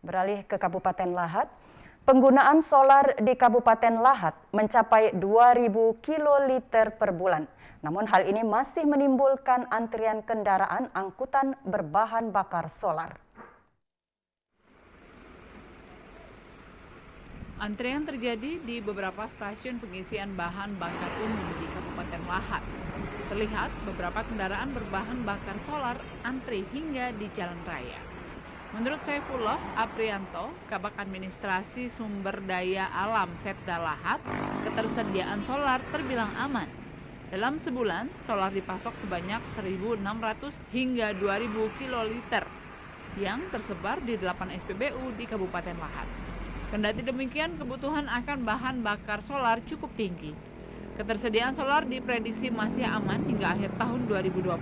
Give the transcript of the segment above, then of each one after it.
Beralih ke Kabupaten Lahat, penggunaan solar di Kabupaten Lahat mencapai 2.000 kiloliter per bulan. Namun hal ini masih menimbulkan antrian kendaraan angkutan berbahan bakar solar. Antrean terjadi di beberapa stasiun pengisian bahan bakar umum di Kabupaten Lahat. Terlihat beberapa kendaraan berbahan bakar solar antri hingga di jalan raya. Menurut Saifullah Aprianto, Kabak Administrasi Sumber Daya Alam Setda Lahat, ketersediaan solar terbilang aman. Dalam sebulan, solar dipasok sebanyak 1.600 hingga 2.000 kiloliter yang tersebar di 8 SPBU di Kabupaten Lahat. Kendati demikian, kebutuhan akan bahan bakar solar cukup tinggi. Ketersediaan solar diprediksi masih aman hingga akhir tahun 2021.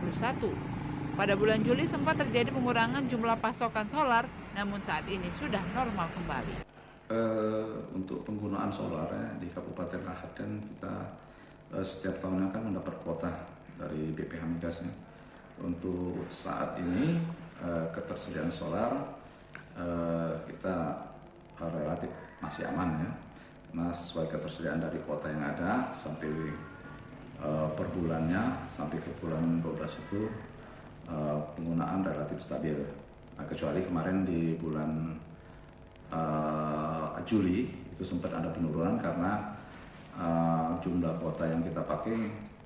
Pada bulan Juli sempat terjadi pengurangan jumlah pasokan solar, namun saat ini sudah normal kembali. Untuk penggunaan solar di Kabupaten Lahat kan kita setiap tahunnya kan mendapat kuota dari BPH Migas. Untuk saat ini ketersediaan solar kita relatif masih aman ya. Nah, sesuai ketersediaan dari kuota yang ada sampai per bulannya sampai ke bulan 12 itu penggunaan relatif stabil. Nah, kecuali kemarin di bulan Juli itu sempat ada penurunan karena jumlah kuota yang kita pakai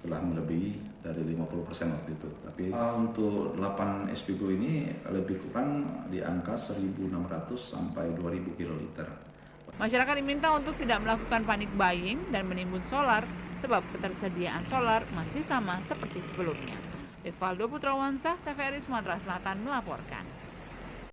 telah melebihi dari 50% waktu itu. Tapi untuk 8 SPBU ini lebih kurang di angka 1.600 sampai 2.000 kiloliter. Masyarakat diminta untuk tidak melakukan panik buying dan menimbun solar sebab ketersediaan solar masih sama seperti sebelumnya. Evaldo Putrawansah, TVRI Sumatera Selatan melaporkan.